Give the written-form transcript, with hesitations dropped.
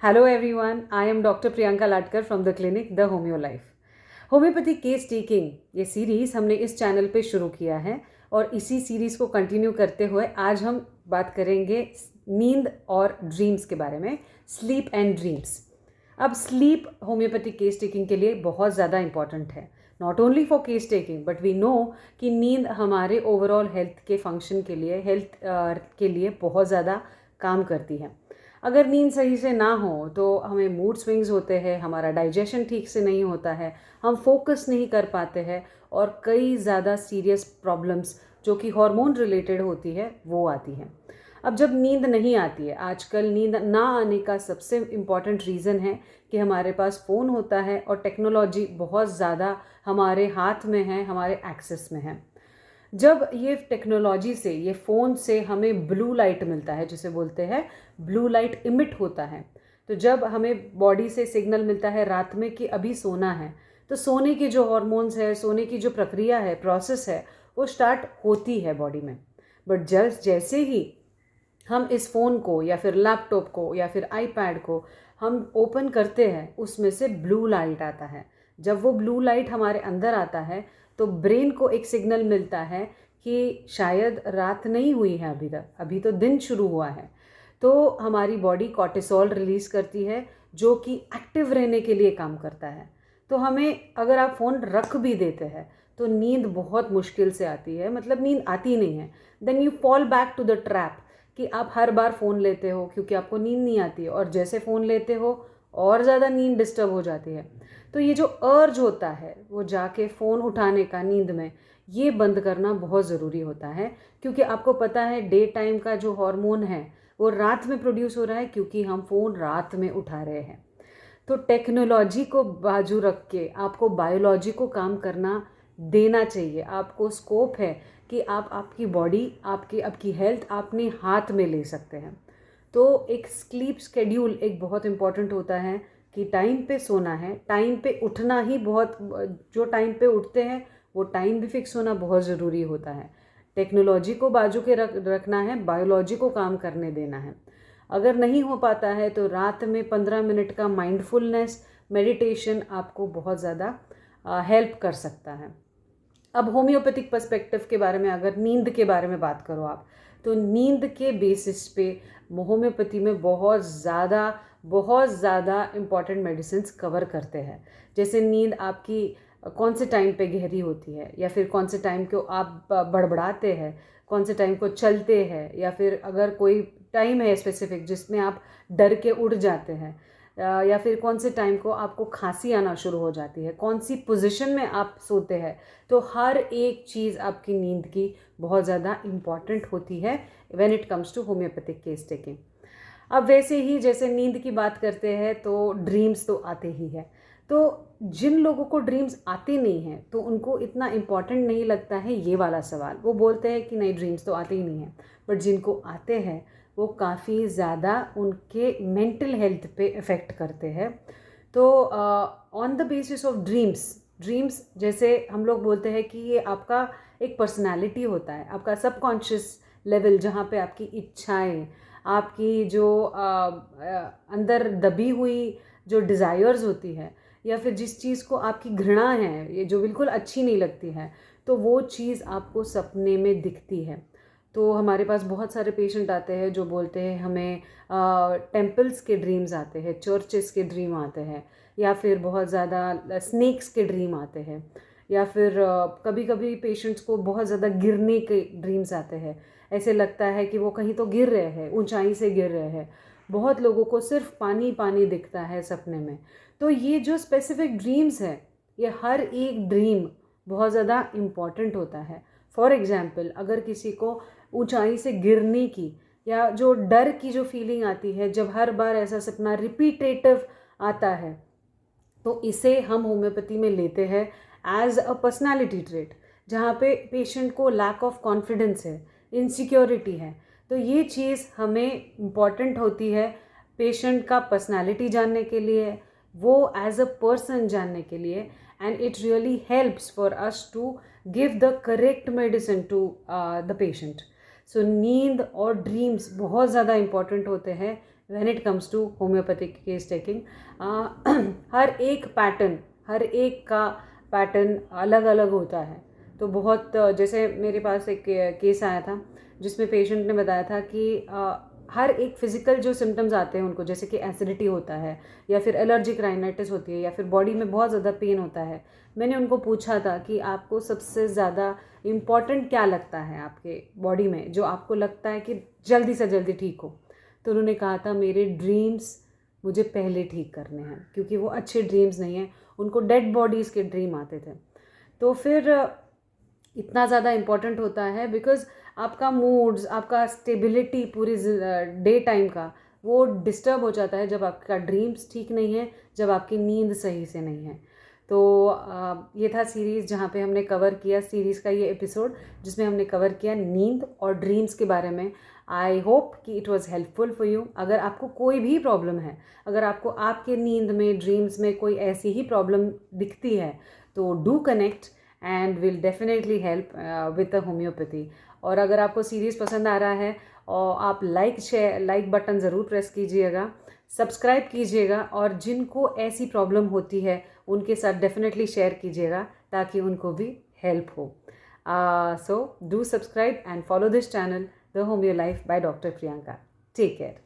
Hello everyone, I am Dr. Priyanka Latkar from the clinic The Homeo Life. Homeopathy case taking ये series हमने इस channel पे शुरू किया है और इसी सीरीज़ को कंटिन्यू करते हुए आज हम बात करेंगे नींद और ड्रीम्स के बारे में, स्लीप एंड ड्रीम्स। अब स्लीप होम्योपैथी केस टेकिंग के लिए बहुत ज़्यादा इंपॉर्टेंट है, not only for case taking but we know कि नींद हमारे ओवरऑल हेल्थ के फंक्शन के लिए, हेल्थ के लिए बहुत ज़्यादा काम करती है। अगर नींद सही से ना हो तो हमें मूड स्विंग्स होते हैं, हमारा डाइजेशन ठीक से नहीं होता है, हम फोकस नहीं कर पाते हैं और कई ज़्यादा सीरियस प्रॉब्लम्स जो कि हार्मोन रिलेटेड होती है वो आती है। अब जब नींद नहीं आती है, आजकल नींद ना आने का सबसे इम्पॉर्टेंट रीज़न है कि हमारे पास फ़ोन होता है और टेक्नोलॉजी बहुत ज़्यादा हमारे हाथ में है, हमारे एक्सेस में है। जब ये टेक्नोलॉजी से, ये फ़ोन से हमें ब्लू लाइट मिलता है, जिसे बोलते हैं ब्लू लाइट इमिट होता है, तो जब हमें बॉडी से सिग्नल मिलता है रात में कि अभी सोना है, तो सोने की जो हॉर्मोन्स है, सोने की जो प्रक्रिया है, प्रोसेस है, वो स्टार्ट होती है बॉडी में। बट जैसे ही हम इस फ़ोन को या फिर लैपटॉप को या फिर आईपैड को हम ओपन करते हैं, उसमें से ब्लू लाइट आता है। जब वो ब्लू लाइट हमारे अंदर आता है तो ब्रेन को एक सिग्नल मिलता है कि शायद रात नहीं हुई है अभी तक, अभी तो दिन शुरू हुआ है। तो हमारी बॉडी कॉर्टिसोल रिलीज़ करती है जो कि एक्टिव रहने के लिए काम करता है। तो हमें, अगर आप फ़ोन रख भी देते हैं तो नींद बहुत मुश्किल से आती है, मतलब नींद आती नहीं है। Then you fall back to the trap कि आप हर बार फ़ोन लेते हो क्योंकि आपको नींद नहीं आती है, और जैसे फ़ोन लेते हो और ज़्यादा नींद डिस्टर्ब हो जाती है। तो ये जो अर्ज होता है वो जाके फ़ोन उठाने का नींद में, ये बंद करना बहुत ज़रूरी होता है, क्योंकि आपको पता है डे टाइम का जो हार्मोन है वो रात में प्रोड्यूस हो रहा है क्योंकि हम फ़ोन रात में उठा रहे हैं। तो टेक्नोलॉजी को बाजू रख के आपको बायोलॉजी को काम करना देना चाहिए। आपको स्कोप है कि आप आपकी बॉडी, आपकी हेल्थ अपने हाथ में ले सकते हैं। तो एक स्लीप शेड्यूल एक बहुत इम्पॉर्टेंट होता है कि टाइम पे सोना है, टाइम पे उठना ही बहुत, जो टाइम पे उठते हैं वो टाइम भी फिक्स होना बहुत ज़रूरी होता है। टेक्नोलॉजी को बाजू के रखना है, बायोलॉजी को काम करने देना है। अगर नहीं हो पाता है तो रात में 15 मिनट का माइंडफुलनेस मेडिटेशन आपको बहुत ज़्यादा हेल्प कर सकता है। अब होम्योपैथिक पर्सपेक्टिव के बारे में, अगर नींद के बारे में बात करो आप, तो नींद के बेसिस पे होम्योपैथी में बहुत ज़्यादा इम्पॉर्टेंट मेडिसिन्स कवर करते हैं। जैसे नींद आपकी कौन से टाइम पे गहरी होती है, या फिर कौन से टाइम को आप बड़बड़ाते हैं, कौन से टाइम को चलते हैं, या फिर अगर कोई टाइम है स्पेसिफिक जिसमें आप डर के उड़ जाते हैं, या फिर कौन से टाइम को आपको खांसी आना शुरू हो जाती है, कौन सी पोजीशन में आप सोते हैं। तो हर एक चीज़ आपकी नींद की बहुत ज़्यादा इम्पॉर्टेंट होती है when it comes to homeopathic case taking. अब वैसे ही जैसे नींद की बात करते हैं तो ड्रीम्स तो आते ही हैं। तो जिन लोगों को ड्रीम्स आते नहीं हैं तो उनको इतना इम्पॉर्टेंट नहीं लगता है ये वाला सवाल। वो बोलते हैं कि नहीं, ड्रीम्स तो आते ही नहीं हैं। बट जिनको आते हैं वो काफ़ी ज़्यादा उनके मेंटल हेल्थ पे इफ़ेक्ट करते हैं। तो on the basis of dreams जैसे हम लोग बोलते हैं कि ये आपका एक पर्सनालिटी होता है, आपका सबकॉन्शियस लेवल, जहाँ पे आपकी इच्छाएं, आपकी जो अंदर दबी हुई जो डिज़ायर्स होती है, या फिर जिस चीज़ को आपकी घृणा है, ये जो बिल्कुल अच्छी नहीं लगती है, तो वो चीज़ आपको सपने में दिखती है। तो हमारे पास बहुत सारे पेशेंट आते हैं जो बोलते हैं हमें टेम्पल्स के ड्रीम्स आते हैं, चर्चेस के ड्रीम आते हैं, या फिर बहुत ज़्यादा स्नेक्स के ड्रीम आते हैं, या फिर कभी कभी पेशेंट्स को बहुत ज़्यादा गिरने के ड्रीम्स आते हैं। ऐसे लगता है कि वो कहीं तो गिर रहे हैं, ऊंचाई से गिर रहे हैं। बहुत लोगों को सिर्फ पानी पानी दिखता है सपने में। तो ये जो स्पेसिफिक ड्रीम्स है, ये हर एक ड्रीम बहुत ज़्यादा इम्पॉर्टेंट होता है। फॉर एग्ज़ाम्पल, अगर किसी को ऊंचाई से गिरने की या जो डर की जो फीलिंग आती है जब हर बार ऐसा सपना रिपीटेटिव आता है, तो इसे हम होम्योपैथी में लेते हैं एज अ पर्सनालिटी ट्रेट, जहाँ पे पेशेंट को लैक ऑफ कॉन्फिडेंस है, इनसिक्योरिटी है। तो ये चीज़ हमें इम्पॉर्टेंट होती है पेशेंट का पर्सनालिटी जानने के लिए, वो एज अ पर्सन जानने के लिए, and it really helps for us to give the correct medicine to the patient. So नींद और ड्रीम्स बहुत ज़्यादा इम्पॉर्टेंट होते हैं when it comes to homeopathic case taking. हर एक पैटर्न, हर एक का पैटर्न अलग अलग होता है। तो बहुत जैसे मेरे पास एक केस आया था जिसमें पेशेंट ने बताया था कि हर एक फिजिकल जो सिम्टम्स आते हैं उनको, जैसे कि एसिडिटी होता है या फिर एलर्जिक राइनाइटिस होती है या फिर बॉडी में बहुत ज़्यादा पेन होता है। मैंने उनको पूछा था कि आपको सबसे ज़्यादा इम्पॉर्टेंट क्या लगता है आपके बॉडी में, जो आपको लगता है कि जल्दी से जल्दी ठीक हो। तो उन्होंने कहा था मेरे ड्रीम्स मुझे पहले ठीक करने हैं, क्योंकि वो अच्छे ड्रीम्स नहीं हैं, उनको डेड बॉडीज़ के ड्रीम आते थे। तो फिर इतना ज़्यादा इम्पॉर्टेंट होता है बिकॉज आपका मूड्स, आपका स्टेबिलिटी पूरी डे टाइम का वो डिस्टर्ब हो जाता है जब आपका ड्रीम्स ठीक नहीं है, जब आपकी नींद सही से नहीं है। तो ये था सीरीज़ जहाँ पे हमने कवर किया, सीरीज़ का ये एपिसोड जिसमें हमने कवर किया नींद और ड्रीम्स के बारे में। आई होप कि it was helpful for you. अगर आपको कोई भी प्रॉब्लम है, अगर आपको आपके नींद में, ड्रीम्स में कोई ऐसी ही प्रॉब्लम दिखती है, तो do connect and will definitely help with the homeopathy. और अगर आपको सीरीज़ पसंद आ रहा है और आप लाइक बटन ज़रूर प्रेस कीजिएगा, सब्सक्राइब कीजिएगा, और जिनको ऐसी प्रॉब्लम होती है उनके साथ डेफिनेटली शेयर कीजिएगा ताकि उनको भी हेल्प हो। So do subscribe and follow this channel the homeo life by doctor Priyanka. Take care.